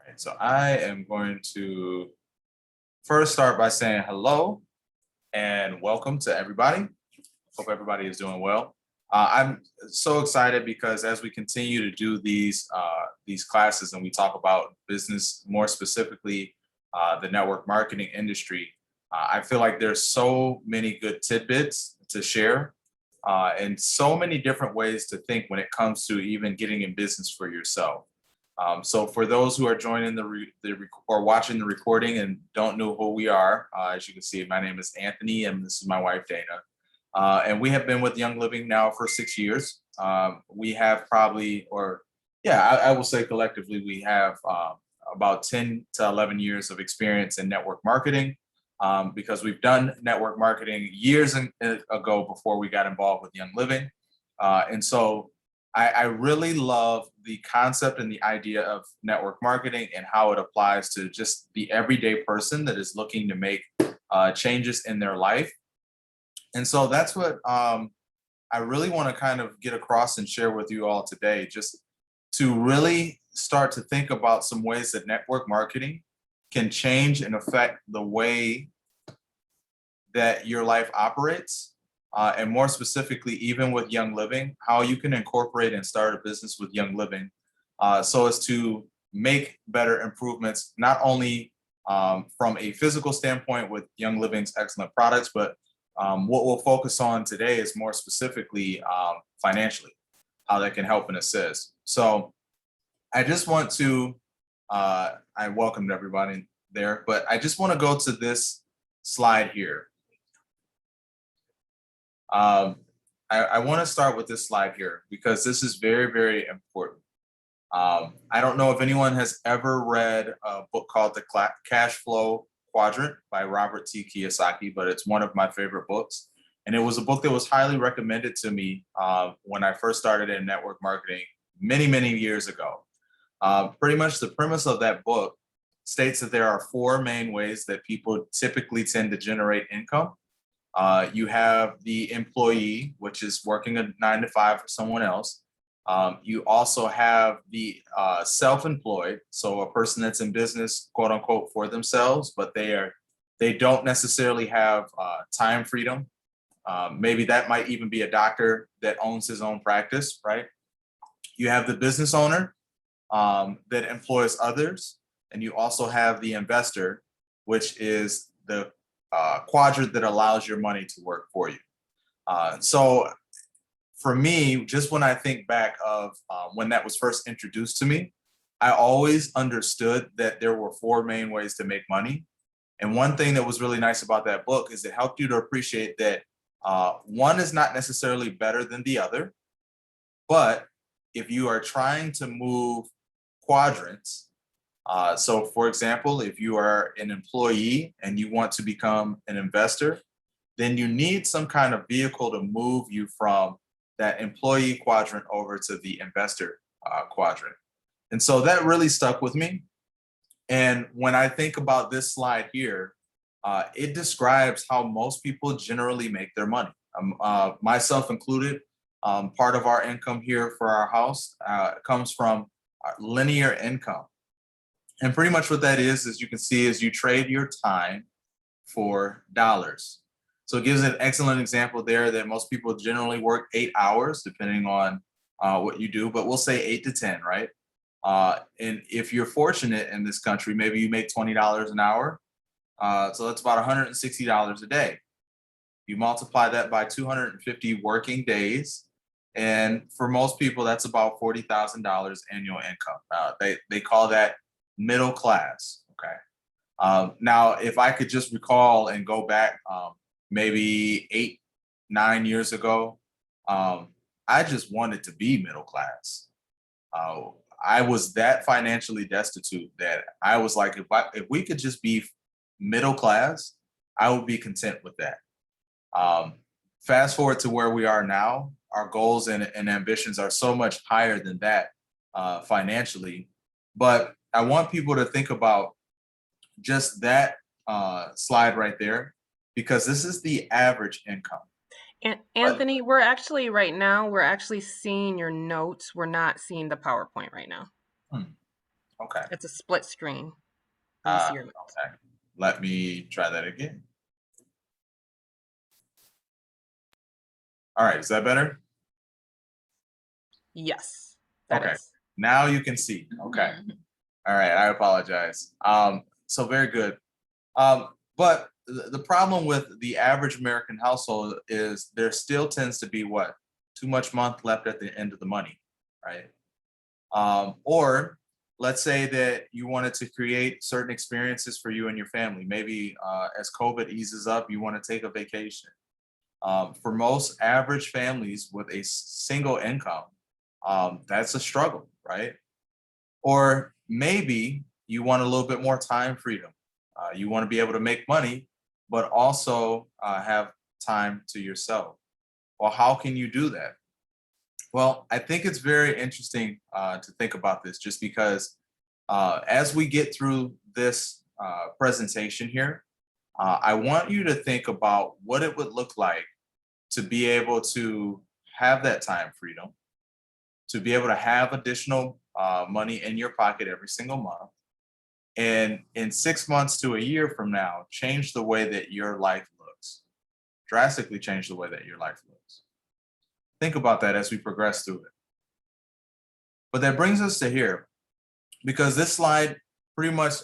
Right, so I am going to first start by saying hello and welcome to everybody. Hope everybody is doing well. I'm so excited because as we continue to do these classes and we talk about business, more specifically the network marketing industry, I feel like there's so many good tidbits to share and so many different ways to think when it comes to even getting in business for yourself. So for those who are joining or watching the recording and don't know who we are, as you can see, my name is Anthony and this is my wife, Dana. And we have been with Young Living now for 6 years. We have probably, I will say collectively, we have about 10 to 11 years of experience in network marketing because we've done network marketing years ago before we got involved with Young Living. And so I really love the concept and the idea of network marketing and how it applies to just the everyday person that is looking to make changes in their life. And so that's what I really want to kind of get across and share with you all today, just to really start to think about some ways that network marketing can change and affect the way that your life operates. And more specifically, even with Young Living, how you can incorporate and start a business with Young Living so as to make better improvements, not only from a physical standpoint with Young Living's excellent products, but what we'll focus on today is more specifically financially, how that can help and assist. So I just want to, I welcomed everybody there, but I just want to go to this slide here. I want to start with this slide here because this is very, very important. I don't know if anyone has ever read a book called The Cash Flow Quadrant by Robert T. Kiyosaki, but it's one of my favorite books. And it was a book that was highly recommended to me when I first started in network marketing many, many years ago. Pretty much the premise of that book states that there are four main ways that people typically tend to generate income. You have the employee, which is working a 9 to 5 for someone else. You also have the self-employed, so a person that's in business, quote unquote, for themselves, but they don't necessarily have time freedom. Maybe that might even be a doctor that owns his own practice, right? You have the business owner that employs others, and you also have the investor, which is the quadrant that allows your money to work for you. So for me, just when I think back of when that was first introduced to me, I always understood that there were four main ways to make money. And one thing that was really nice about that book is it helped you to appreciate that one is not necessarily better than the other. But if you are trying to move quadrants, so for example, if you are an employee and you want to become an investor, then you need some kind of vehicle to move you from that employee quadrant over to the investor quadrant. And so that really stuck with me. And when I think about this slide here, it describes how most people generally make their money, myself included. Part of our income here for our house comes from linear income. And pretty much what that is, as you can see, is you trade your time for dollars. So it gives an excellent example there that most people generally work 8 hours, depending on what you do, but we'll say 8 to 10, right? And if you're fortunate in this country, maybe you make $20 an hour. So that's about $160 a day. You multiply that by 250 working days. And for most people, that's about $40,000 annual income. They call that middle class. Okay. Now, if I could just recall and go back maybe 8, 9 years ago, I just wanted to be middle class. I was that financially destitute that I was like, if we could just be middle class, I would be content with that. Fast forward to where we are now, our goals and ambitions are so much higher than that financially. But I want people to think about just that slide right there, because this is the average income. And Anthony, we're actually seeing your notes. We're not seeing the PowerPoint right now. Okay. It's a split screen. Let me see your notes. Okay. Let me try that again. All right, is that better? Yes, that Okay. is. Now you can see. Okay. All right, I apologize. So very good. But the problem with the average American household is there still tends to be what? Too much month left at the end of the money, right? Or let's say that you wanted to create certain experiences for you and your family. Maybe as COVID eases up, you want to take a vacation. For most average families with a single income, that's a struggle, right? Or maybe you want a little bit more time freedom. You want to be able to make money, but also have time to yourself. Well, how can you do that? Well, I think it's very interesting to think about this just because as we get through this presentation here, I want you to think about what it would look like to be able to have that time freedom, to be able to have additional money in your pocket every single month. And in 6 months to a year from now, change the way that your life looks, drastically change the way that your life looks. Think about that as we progress through it. But that brings us to here, because this slide pretty much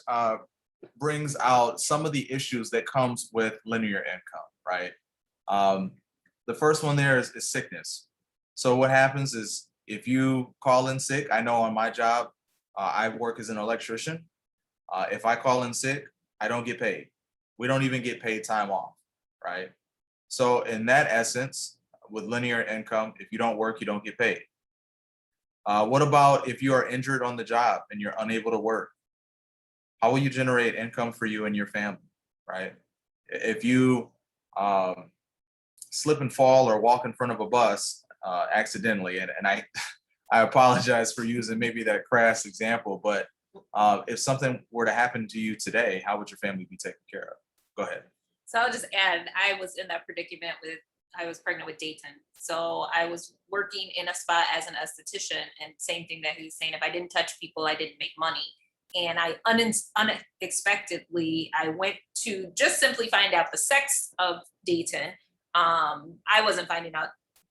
brings out some of the issues that comes with linear income, right? The first one there is sickness. So what happens is if you call in sick, I know on my job, I work as an electrician. If I call in sick, I don't get paid. We don't even get paid time off, right? So in that essence, with linear income, if you don't work, you don't get paid. What about if you are injured on the job and you're unable to work? How will you generate income for you and your family, right? If you slip and fall or walk in front of a bus accidentally, and I, I apologize for using maybe that crass example, but if something were to happen to you today, how would your family be taken care of? Go ahead. So I'll just add, I was in that predicament I was pregnant with Dayton. So I was working in a spot as an esthetician, and same thing that he's saying, if I didn't touch people, I didn't make money. And I unexpectedly, I went to just simply find out the sex of Dayton. I wasn't finding out,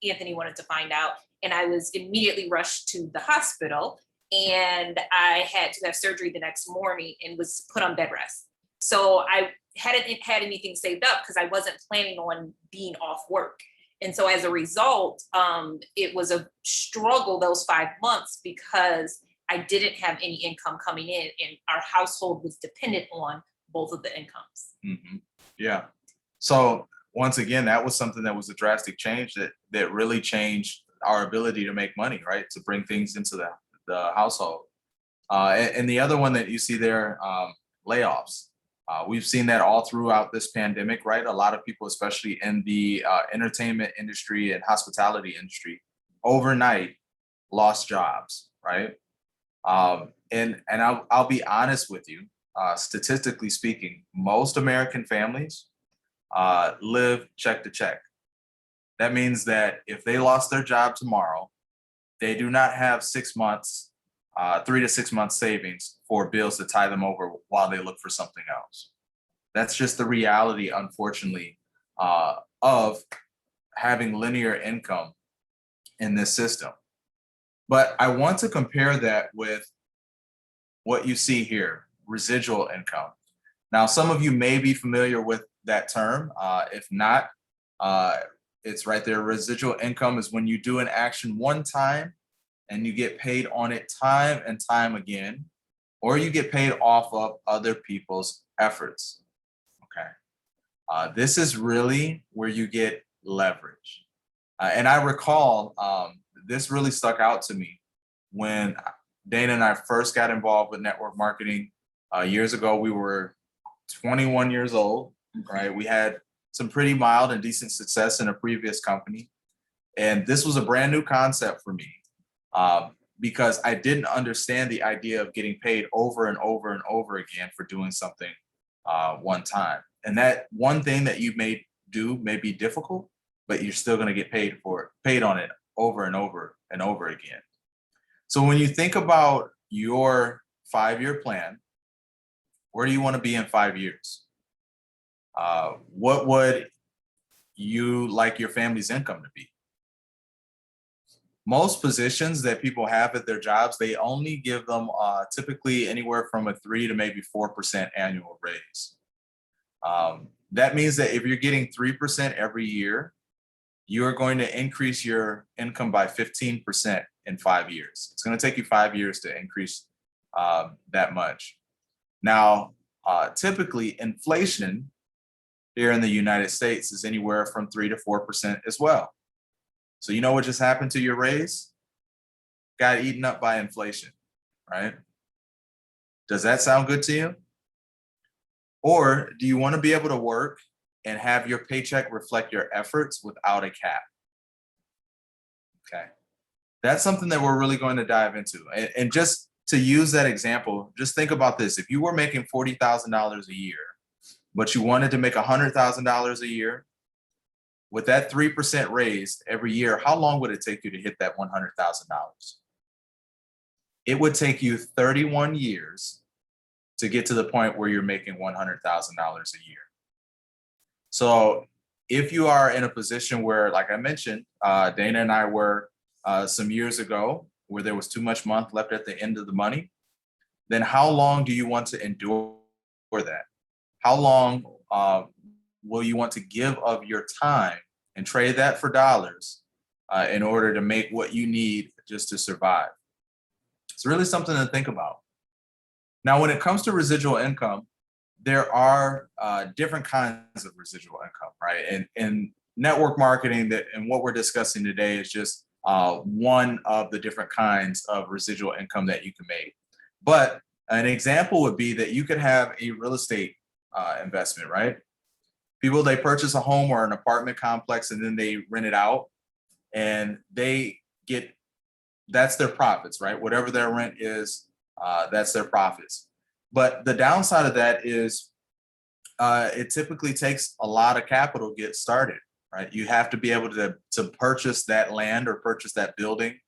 Anthony wanted to find out, and I was immediately rushed to the hospital, and I had to have surgery the next morning and was put on bed rest. So I hadn't had anything saved up because I wasn't planning on being off work. And so as a result, it was a struggle those 5 months because I didn't have any income coming in, and our household was dependent on both of the incomes. Yeah. So once again, that was something that was a drastic change that really changed our ability to make money, right? To bring things into the household. And the other one that you see there, layoffs. We've seen that all throughout this pandemic, right? A lot of people, especially in the entertainment industry and hospitality industry, overnight lost jobs, right? And I'll be honest with you, statistically speaking, most American families live check to check. That means that if they lost their job tomorrow, they do not have 6 months, 3 to 6 months savings for bills to tie them over while they look for something else. That's just the reality, unfortunately, of having linear income in this system. But I want to compare that with what you see here, residual income. Now, some of you may be familiar with that term. If not, it's right there. Residual income is when you do an action one time and you get paid on it time and time again, or you get paid off of other people's efforts. Okay. This is really where you get leverage. And I recall this really stuck out to me when Dana and I first got involved with network marketing years ago. We were 21 years old, right? We had some pretty mild and decent success in a previous company. And this was a brand new concept for me because I didn't understand the idea of getting paid over and over and over again for doing something one time. And that one thing that you may do may be difficult, but you're still going to get paid on it over and over and over again. So when you think about your 5-year plan, where do you want to be in 5 years? What would you like your family's income to be? Most positions that people have at their jobs, they only give them typically anywhere from a 3 to maybe 4% annual raise. That means that if you're getting 3% every year, you are going to increase your income by 15% in 5 years. It's going to take you 5 years to increase that much. Now, typically inflation here in the United States is anywhere from 3 to 4% as well. So you know what just happened to your raise? Got eaten up by inflation, right? Does that sound good to you? Or do you want to be able to work and have your paycheck reflect your efforts without a cap? Okay. That's something that we're really going to dive into. And just to use that example, just think about this. If you were making $40,000 a year, but you wanted to make $100,000 a year, with that 3% raise every year, how long would it take you to hit that $100,000? It would take you 31 years to get to the point where you're making $100,000 a year. So if you are in a position where, like I mentioned, Dana and I were some years ago, where there was too much month left at the end of the money, then how long do you want to endure that? How long will you want to give of your time and trade that for dollars in order to make what you need just to survive? It's really something to think about. Now, when it comes to residual income, there are different kinds of residual income, right? And network marketing and what we're discussing today is just one of the different kinds of residual income that you can make. But an example would be that you could have a real estate investment, right? People, they purchase a home or an apartment complex and then they rent it out and they get, that's their profits, right? Whatever their rent is, that's their profits. But the downside of that is it typically takes a lot of capital to get started, right? You have to be able to purchase that land or purchase that building,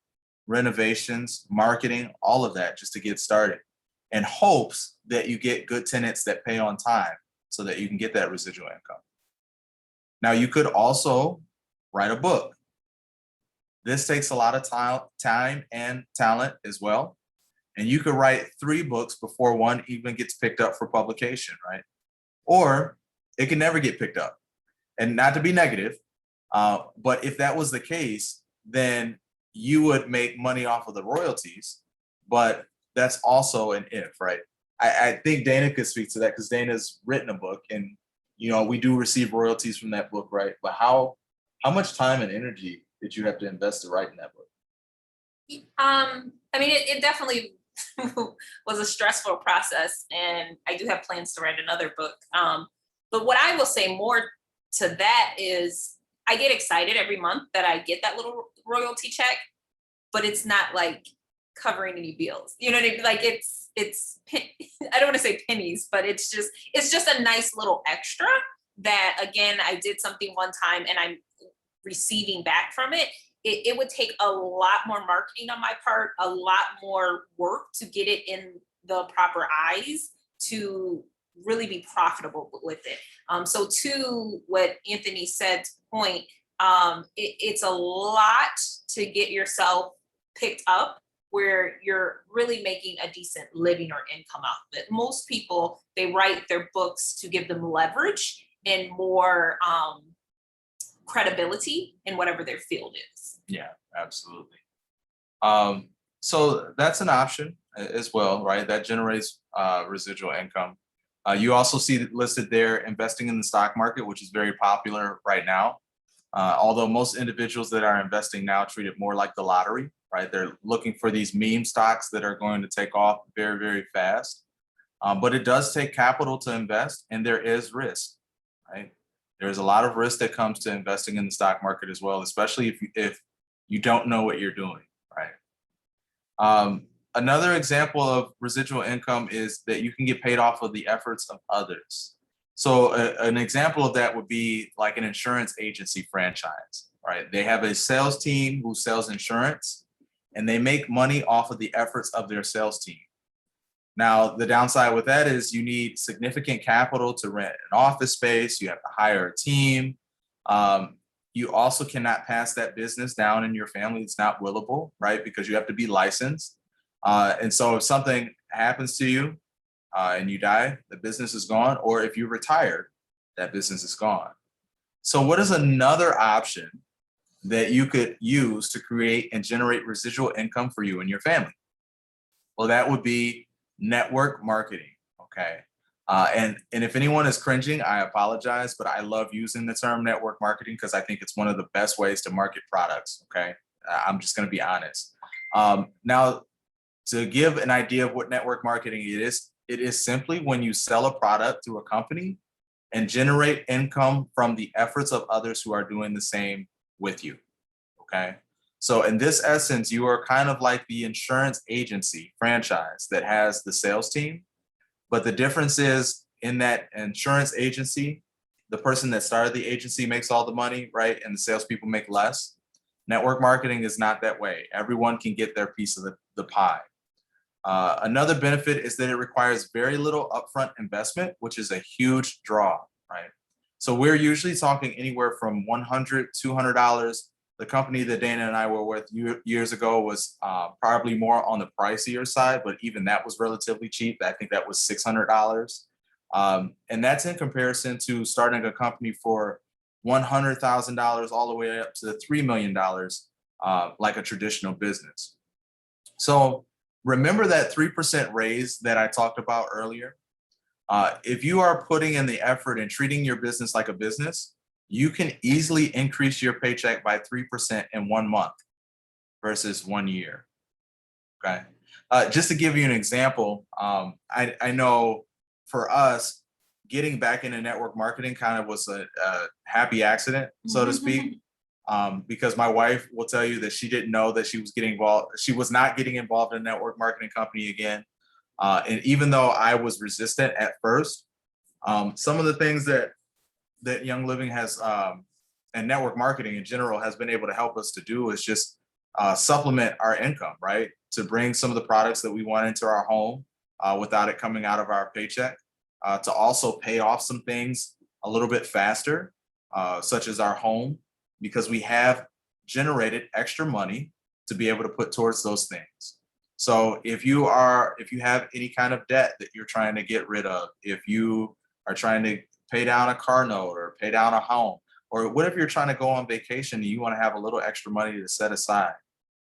renovations, marketing, all of that just to get started, in hopes that you get good tenants that pay on time so that you can get that residual income. Now, you could also write a book. This takes a lot of time and talent as well. And you could write 3 books before one even gets picked up for publication, right? Or it can never get picked up. And not to be negative, but if that was the case, then you would make money off of the royalties. But that's also an if, right? I think Dana could speak to that because Dana's written a book and, you know, we do receive royalties from that book, right? But how much time and energy did you have to invest to write in that book? I mean, it definitely was a stressful process, and I do have plans to write another book. But what I will say more to that is I get excited every month that I get that little royalty check, but it's not like covering any bills. You know what I mean? Like it's I don't want to say pennies, but it's just a nice little extra that, again, I did something one time and I'm receiving back from it. It would take a lot more marketing on my part, a lot more work to get it in the proper eyes to really be profitable with it. So to what Anthony said's point, it's a lot to get yourself picked up where you're really making a decent living or income out of it. Most people, they write their books to give them leverage and more credibility in whatever their field is. Yeah, absolutely. So that's an option as well, right? That generates residual income. You also see listed there investing in the stock market, which is very popular right now. Although most individuals that are investing now treat it more like the lottery, right? They're looking for these meme stocks that are going to take off very, very fast. But it does take capital to invest, and there is risk, right? There's a lot of risk that comes to investing in the stock market as well, especially if you don't know what you're doing, right? Another example of residual income is that you can get paid off of the efforts of others. So an example of that would be like an insurance agency franchise, right? They have a sales team who sells insurance, and they make money off of the efforts of their sales team. Now, the downside with that is you need significant capital to rent an office space. You have to hire a team. You also cannot pass that business down in your family. It's not willable, right? Because you have to be licensed. And so if something happens to you and you die, the business is gone. Or if you retire, that business is gone. So what is another option that you could use to create and generate residual income for you and your family? Well, that would be network marketing, okay? And if anyone is cringing, I apologize, but I love using the term network marketing because I think it's one of the best ways to market products, okay? I'm just gonna be honest. Now, to give an idea of what network marketing it is simply when you sell a product to a company and generate income from the efforts of others who are doing the same with you, okay? So in this essence, you are kind of like the insurance agency franchise that has the sales team. But the difference is in that insurance agency, the person that started the agency makes all the money, right? And the salespeople make less. Network marketing is not that way. Everyone can get their piece of the pie. Another benefit is that it requires very little upfront investment, which is a huge draw, right? So we're usually talking anywhere from $100, $200. The company that Dana and I were with years ago was probably more on the pricier side, but even that was relatively cheap. I think that was $600. And that's in comparison to starting a company for $100,000 all the way up to $3 million, like a traditional business. So remember that 3% raise that I talked about earlier? If you are putting in the effort and treating your business like a business, you can easily increase your paycheck by 3% in 1 month versus 1 year, okay? Just to give you an example, I know for us, getting back into network marketing kind of was a happy accident, so to speak, because my wife will tell you that she didn't know that she was getting involved. She was not getting involved in a network marketing company again. And even though I was resistant at first, some of the things that Young Living has and network marketing in general has been able to help us to do is just supplement our income, right? To bring some of the products that we want into our home without it coming out of our paycheck, to also pay off some things a little bit faster, such as our home, because we have generated extra money to be able to put towards those things. So if you have any kind of debt that you're trying to get rid of, if you are trying to pay down a car note or pay down a home, or what if you're trying to go on vacation and you want to have a little extra money to set aside?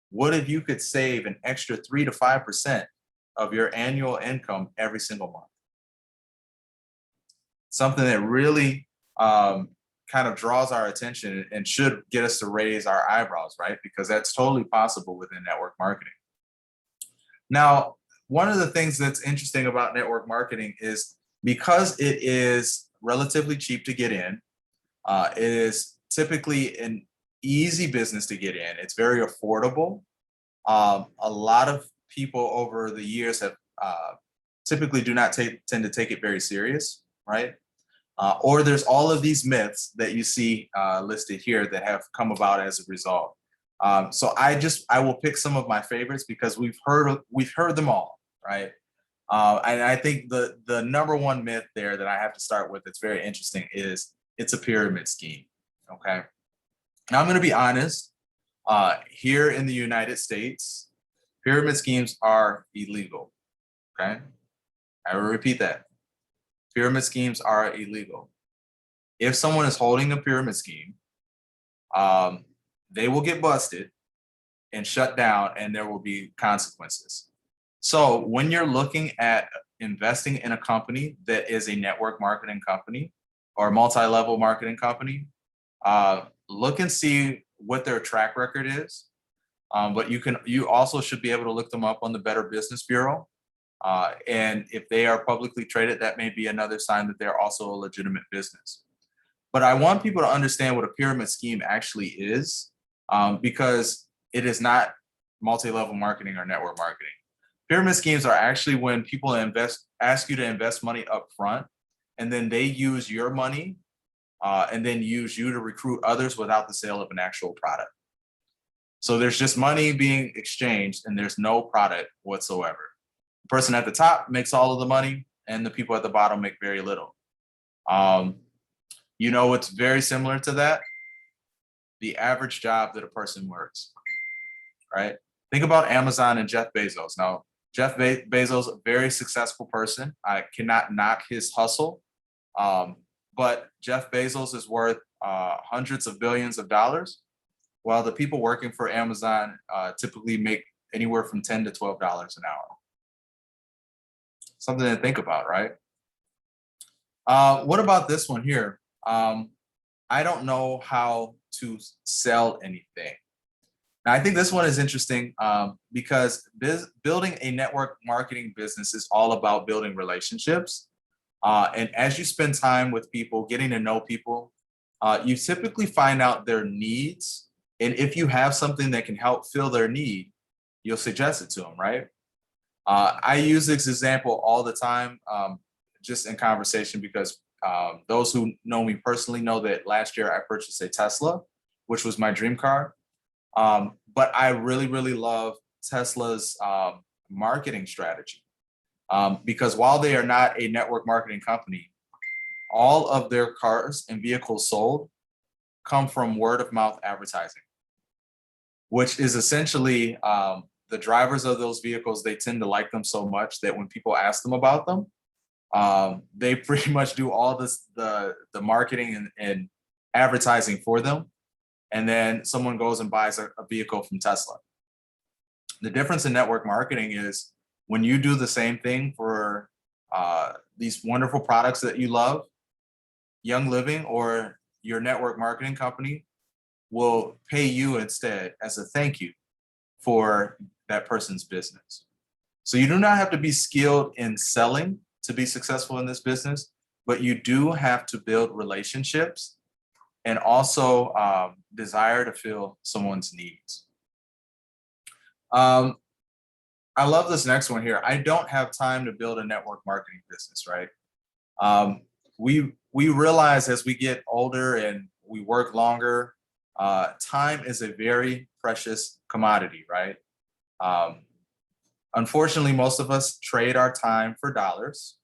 What if you could save an extra 3 to 5% of your annual income every single month? Something that really kind of draws our attention and should get us to raise our eyebrows, right? Because that's totally possible within network marketing. Now, one of the things that's interesting about network marketing is because it is relatively cheap to get in, it is typically an easy business to get in. It's very affordable. A lot of people over the years have typically do not tend to take it very serious, right? Or there's all of these myths that you see listed here that have come about as a result. So I will pick some of my favorites because we've heard them all, right? And I think the number one myth there that I have to start with that's very interesting is it's a pyramid scheme, okay? Now I'm gonna be honest, here in the United States, pyramid schemes are illegal, okay? I will repeat that. Pyramid schemes are illegal. If someone is holding a pyramid scheme, they will get busted and shut down and there will be consequences. So when you're looking at investing in a company that is a network marketing company or a multi-level marketing company, look and see what their track record is. But you also should be able to look them up on the Better Business Bureau. And if they are publicly traded, that may be another sign that they're also a legitimate business. But I want people to understand what a pyramid scheme actually is, because it is not multi-level marketing or network marketing. Pyramid schemes are actually when people ask you to invest money up front, and then they use your money and then use you to recruit others without the sale of an actual product. So there's just money being exchanged and there's no product whatsoever. The person at the top makes all of the money, and the people at the bottom make very little. You know what's very similar to that? The average job that a person works, right? Think about Amazon and Jeff Bezos. Now, Jeff Bezos, a very successful person. I cannot knock his hustle, but Jeff Bezos is worth hundreds of billions of dollars, while the people working for Amazon typically make anywhere from $10 to $12 an hour. Something to think about, right? What about this one here? I don't know how to sell anything. Now, I think this one is interesting because building a network marketing business is all about building relationships. And as you spend time with people, getting to know people, you typically find out their needs. And if you have something that can help fill their need, you'll suggest it to them, right? I use this example all the time, just in conversation, because those who know me personally know that last year I purchased a Tesla, which was my dream car. But I really, really love Tesla's marketing strategy because while they are not a network marketing company, all of their cars and vehicles sold come from word of mouth advertising, which is essentially the drivers of those vehicles. They tend to like them so much that when people ask them about them, they pretty much do all the marketing and advertising for them. And then someone goes and buys a vehicle from Tesla. The difference in network marketing is when you do the same thing for these wonderful products that you love, Young Living or your network marketing company will pay you instead as a thank you for that person's business. So you do not have to be skilled in selling to be successful in this business, but you do have to build relationships and also desire to fill someone's needs. I love this next one here. I don't have time to build a network marketing business, right? We realize as we get older and we work longer, time is a very precious commodity, right? Unfortunately, most of us trade our time for dollars,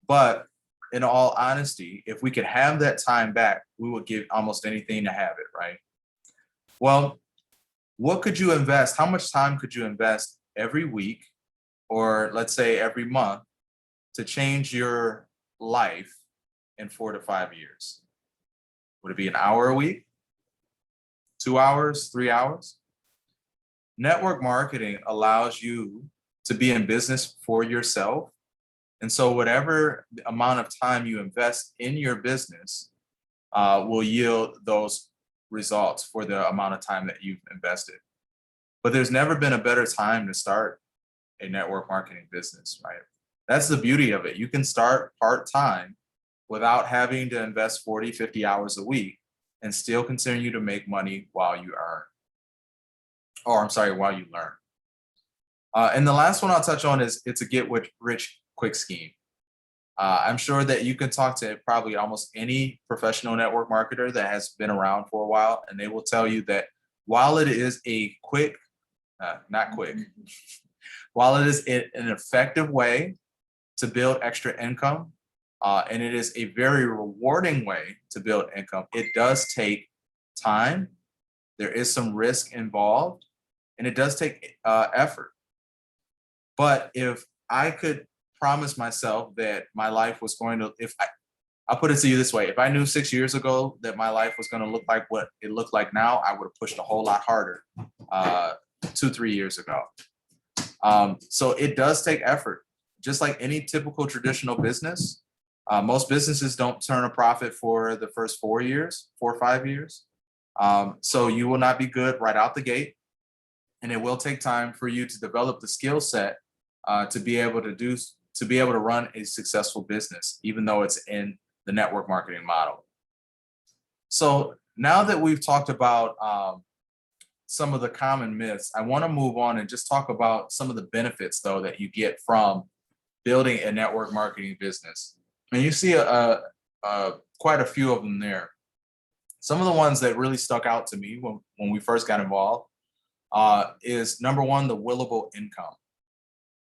but in all honesty, if we could have that time back, we would give almost anything to have it, right? Well, what could you invest? How much time could you invest every week, or let's say every month, to change your life in 4 to 5 years? Would it be an hour a week? 2 hours, 3 hours? Network marketing allows you to be in business for yourself. And so whatever amount of time you invest in your business will yield those results for the amount of time that you've invested. But there's never been a better time to start a network marketing business, right? That's the beauty of it. You can start part-time without having to invest 40, 50 hours a week and still continue to make money while you earn. While you learn. And the last one I'll touch on is it's a get-rich quick scheme. I'm sure that you can talk to probably almost any professional network marketer that has been around for a while, and they will tell you that while it is a while it is an effective way to build extra income, and it is a very rewarding way to build income, it does take time. There is some risk involved, and it does take effort. But if I could promise myself that my life was going to, I'll put it to you this way, if I knew 6 years ago that my life was going to look like what it looked like now, I would have pushed a whole lot harder 2-3 years ago. So it does take effort. Just like any typical traditional business, most businesses don't turn a profit for the first 4 or 5 years. So you will not be good right out the gate. And it will take time for you to develop the skill set to be able to run a successful business, even though it's in the network marketing model. So now that we've talked about some of the common myths, I want to move on and just talk about some of the benefits, though, that you get from building a network marketing business. And you see quite a few of them there. Some of the ones that really stuck out to me when we first got involved is number one, the willable income.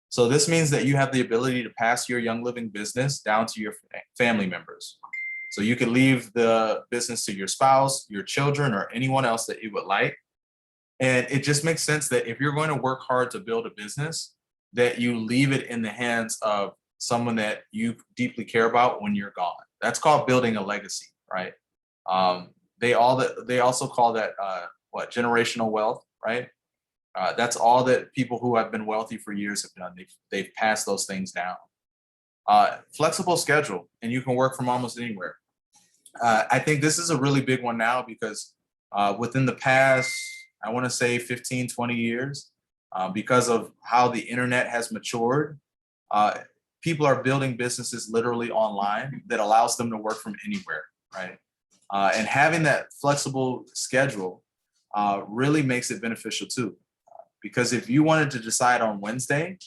So this means that you have the ability to pass your Young Living business down to your family members. So you can leave the business to your spouse, your children, or anyone else that you would like. And it just makes sense that if you're going to work hard to build a business, that you leave it in the hands of someone that you deeply care about when you're gone. That's called building a legacy, right? They also call that generational wealth, right? That's all that people who have been wealthy for years have done. They've passed those things down. Flexible schedule, and you can work from almost anywhere. I think this is a really big one now because within the past, I want to say 15, 20 years, because of how the internet has matured, people are building businesses literally online that allows them to work from anywhere, right? And having that flexible schedule really makes it beneficial too. Because if you wanted to decide on Wednesday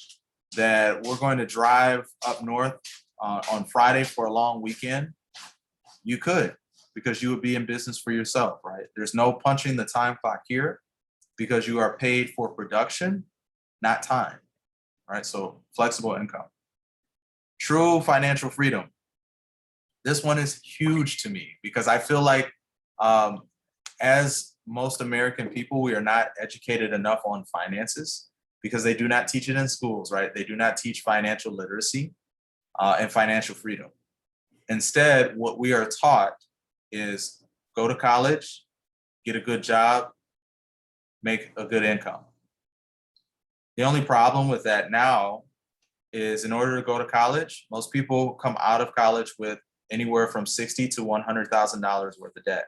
that we're going to drive up north on Friday for a long weekend, you could, because you would be in business for yourself, right? There's no punching the time clock here because you are paid for production, not time, right? So flexible income. True financial freedom. This one is huge to me because I feel like as most American people, we are not educated enough on finances because they do not teach it in schools, right? They do not teach financial literacy and financial freedom. Instead, what we are taught is go to college, get a good job, make a good income. The only problem with that now is in order to go to college, most people come out of college with anywhere from $60,000 to $100,000 worth of debt.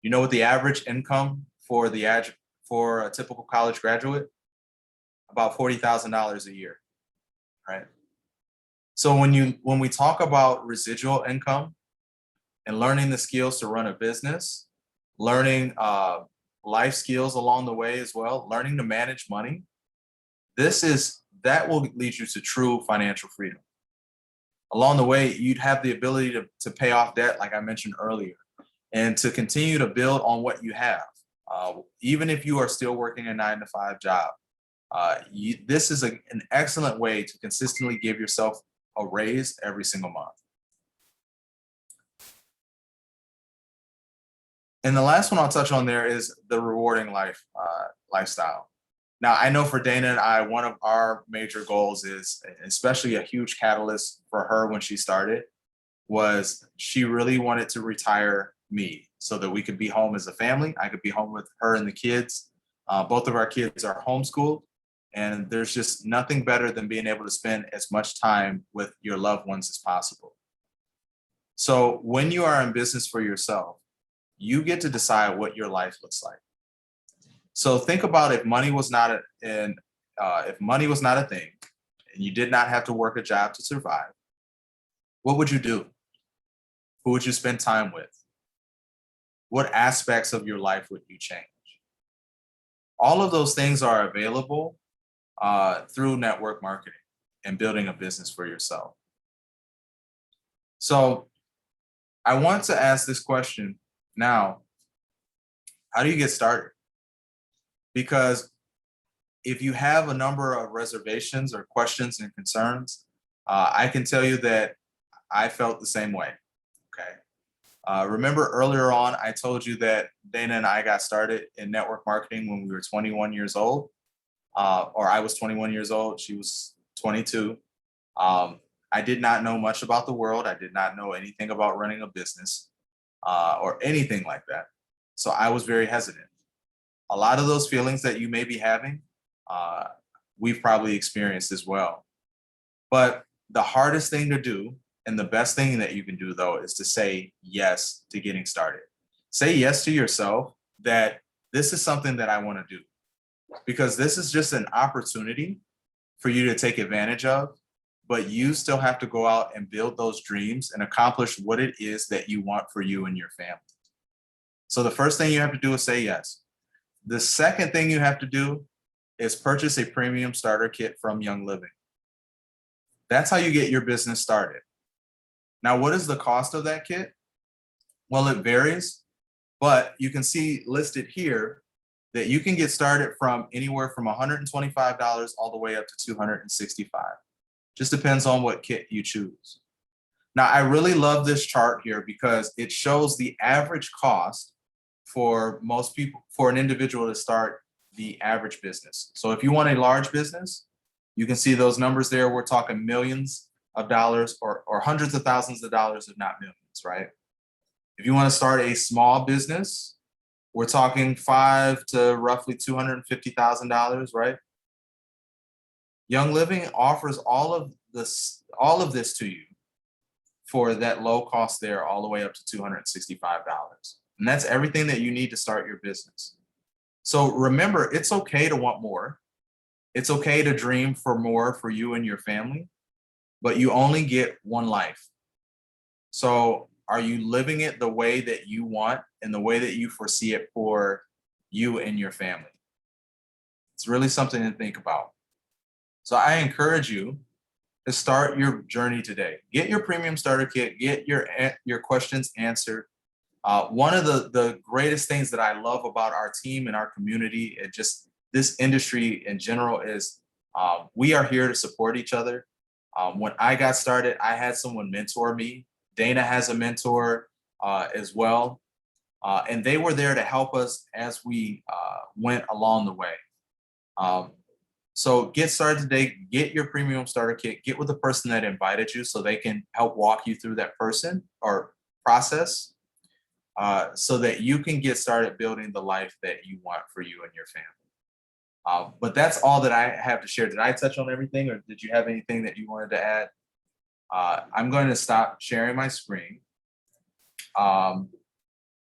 You know what the average income for a typical college graduate? About $40,000 a year, right? So when we talk about residual income and learning the skills to run a business, learning life skills along the way as well, learning to manage money, that will lead you to true financial freedom. Along the way, you'd have the ability to pay off debt, like I mentioned earlier, and to continue to build on what you have. Even if you are still working a 9-to-5 job, this is an excellent way to consistently give yourself a raise every single month. And the last one I'll touch on there is the rewarding lifestyle. Now, I know for Dana and I, one of our major goals is, especially a huge catalyst for her when she started, was she really wanted to retire me so that we could be home as a family. I could be home with her and the kids. Both of our kids are homeschooled, and there's just nothing better than being able to spend as much time with your loved ones as possible. So when you are in business for yourself, you get to decide what your life looks like. So think about if money was not a thing, and you did not have to work a job to survive, what would you do? Who would you spend time with? What aspects of your life would you change? All of those things are available through network marketing and building a business for yourself. So I want to ask this question now. How do you get started? Because if you have a number of reservations or questions and concerns, I can tell you that I felt the same way, okay? Remember earlier on, I told you that Dana and I got started in network marketing when we were 21 years old, or I was 21 years old, she was 22. I did not know much about the world. I did not know anything about running a business or anything like that. So I was very hesitant. A lot of those feelings that you may be having, we've probably experienced as well. But the hardest thing to do and the best thing that you can do, though, is to say yes to getting started. Say yes to yourself that this is something that I want to do, because this is just an opportunity for you to take advantage of, but you still have to go out and build those dreams and accomplish what it is that you want for you and your family. So the first thing you have to do is say yes. The second thing you have to do is purchase a premium starter kit from Young Living. That's how you get your business started. Now, what is the cost of that kit? Well, it varies, but you can see listed here that you can get started from anywhere from $125 all the way up to $265. Just depends on what kit you choose. Now, I really love this chart here because it shows the average cost for most people, for an individual to start the average business. So if you want a large business, you can see those numbers there. We're talking millions of dollars or hundreds of thousands of dollars, if not millions, right? If you want to start a small business, we're talking $5 to roughly $250,000, right? Young Living offers all of this to you for that low cost there, all the way up to $265. And that's everything that you need to start your business. So remember, it's okay to want more. It's okay to dream for more for you and your family, but you only get one life. So are you living it the way that you want and the way that you foresee it for you and your family? It's really something to think about. So I encourage you to start your journey today. Get your premium starter kit, get your questions answered. One of the greatest things that I love about our team and our community and just this industry in general is we are here to support each other. When I got started, I had someone mentor me. Dana has a mentor as well. And they were there to help us as we went along the way. So get started today, get your premium starter kit, get with the person that invited you so they can help walk you through that person or process so that you can get started building the life that you want for you and your family. But that's all that I have to share. Did I touch on everything or did you have anything that you wanted to add? I'm going to stop sharing my screen.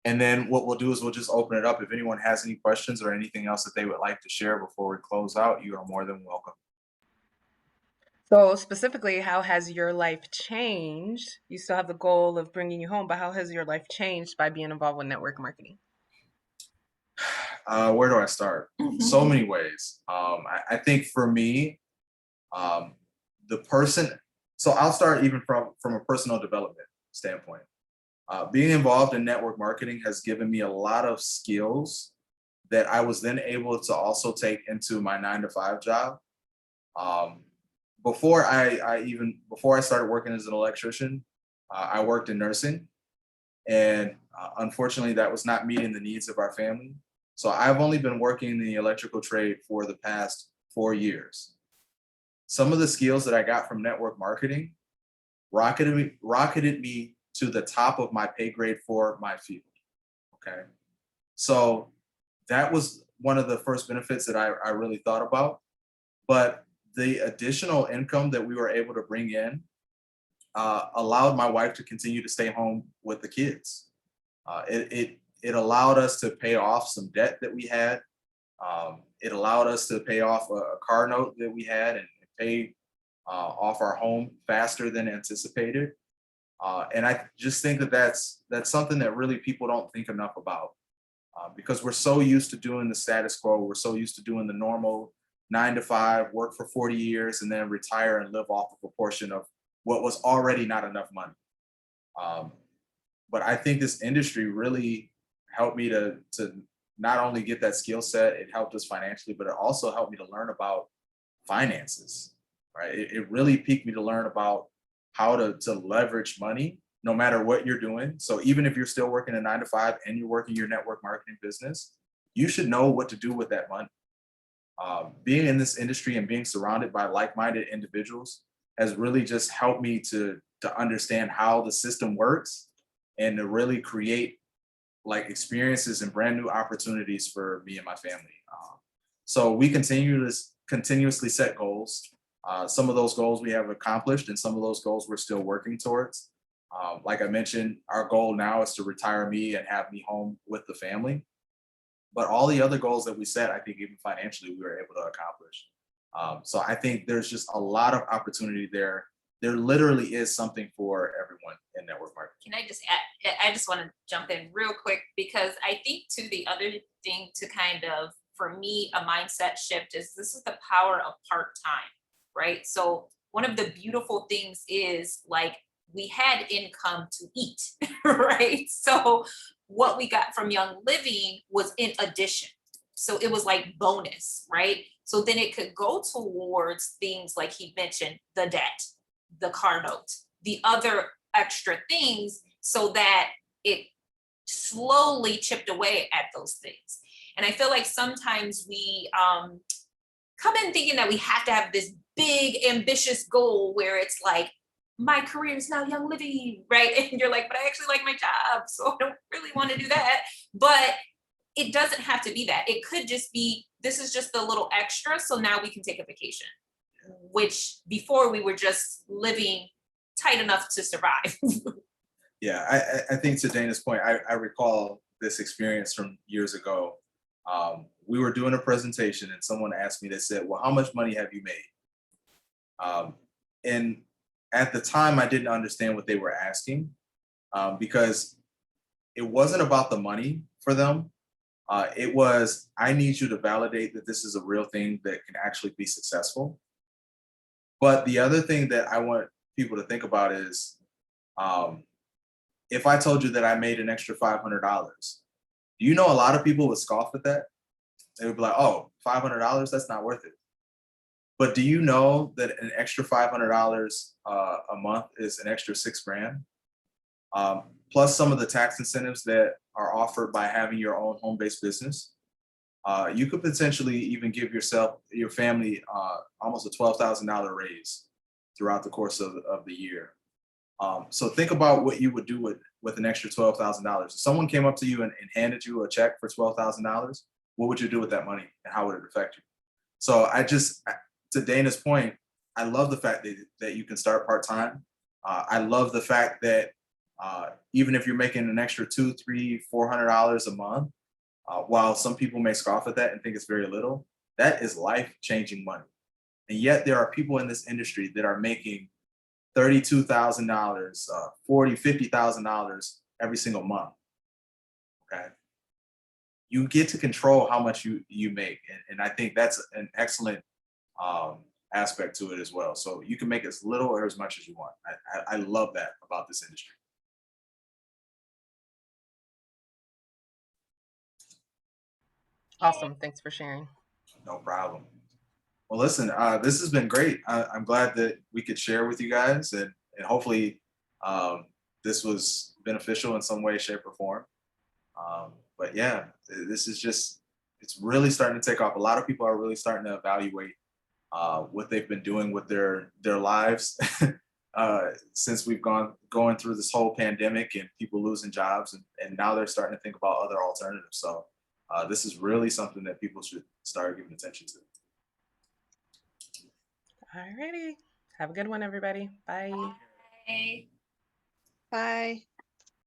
And then what we'll do is we'll just open it up. If anyone has any questions or anything else that they would like to share before we close out, you are more than welcome. So specifically, how has your life changed? You still have the goal of bringing you home, but how has your life changed by being involved with network marketing? Where do I start? So many ways. I think for me, the person, so I'll start even from a personal development standpoint. Being involved in network marketing has given me a lot of skills that I was then able to also take into my 9-to-5 job. Before I started working as an electrician, I worked in nursing, and unfortunately, that was not meeting the needs of our family. So I've only been working in the electrical trade for the past 4 years. Some of the skills that I got from network marketing rocketed me to the top of my pay grade for my field. Okay. So that was one of the first benefits that I really thought about. But the additional income that we were able to bring in allowed my wife to continue to stay home with the kids. It allowed us to pay off some debt that we had. It allowed us to pay off a car note that we had and pay off our home faster than anticipated. And I just think that that's something that really people don't think enough about because we're so used to doing the status quo. We're so used to doing the normal 9-to-5, work for 40 years and then retire and live off of a portion of what was already not enough money. But I think this industry really helped me to not only get that skill set, it helped us financially, but it also helped me to learn about finances, right? It really piqued me to learn about how to leverage money no matter what you're doing. So even if you're still working a 9-to-5 and you're working your network marketing business, you should know what to do with that money. Being in this industry and being surrounded by like-minded individuals has really just helped me to understand how the system works and to really create like experiences and brand new opportunities for me and my family. So we continue to continuously set goals. Some of those goals we have accomplished and some of those goals we're still working towards. Like I mentioned, our goal now is to retire me and have me home with the family. But all the other goals that we set, I think even financially, we were able to accomplish. So I think there's just a lot of opportunity there. There literally is something for everyone in network marketing. Can I just add, I just want to jump in real quick because I think too, the other thing to kind of, for me, a mindset shift is this is the power of part-time, right? So one of the beautiful things is like we had income to eat, right? So what we got from Young Living was in addition, So it was like bonus, right? So then it could go towards things like he mentioned, the debt, the car note, the other extra things, so that it slowly chipped away at those things. And I feel like sometimes we come in thinking that we have to have this big ambitious goal where it's like, my career is now Young Living, right? And you're like, but I actually like my job, so I don't really want to do that. But it doesn't have to be that. It could just be, this is just a little extra, so now we can take a vacation, which before we were just living tight enough to survive. Yeah, I think to Dana's point, I recall this experience from years ago. We were doing a presentation and someone asked me, they said, well, how much money have you made? And at the time, I didn't understand what they were asking, because it wasn't about the money for them. It was, I need you to validate that this is a real thing that can actually be successful. But the other thing that I want people to think about is, if I told you that I made an extra $500, do you know a lot of people would scoff at that? They would be like, oh, $500, that's not worth it. But do you know that an extra $500 a month is an extra $6,000? Plus some of the tax incentives that are offered by having your own home-based business. You could potentially even give your family, almost a $12,000 raise throughout the course of the year. So think about what you would do with an extra $12,000. If someone came up to you and handed you a check for $12,000, what would you do with that money and how would it affect you? So to Dana's point, I love the fact that you can start part-time. I love the fact that even if you're making an extra $200, $300, $400 a month, while some people may scoff at that and think it's very little, that is life-changing money. And yet there are people in this industry that are making $32,000, $40,000, $50,000 every single month. Okay. You get to control how much you make. And I think that's an excellent aspect to it as well. So you can make as little or as much as you want. I love that about this industry. Awesome. Thanks for sharing. No problem. Well, listen, this has been great. I'm glad that we could share with you guys, and hopefully this was beneficial in some way, shape, or form. But yeah, this is just, it's really starting to take off. A lot of people are really starting to evaluate what they've been doing with their lives since we've going through this whole pandemic and people losing jobs, and now they're starting to think about other alternatives. So this is really something that people should start giving attention to. Alrighty. Have a good one, everybody. Bye. Bye. Bye.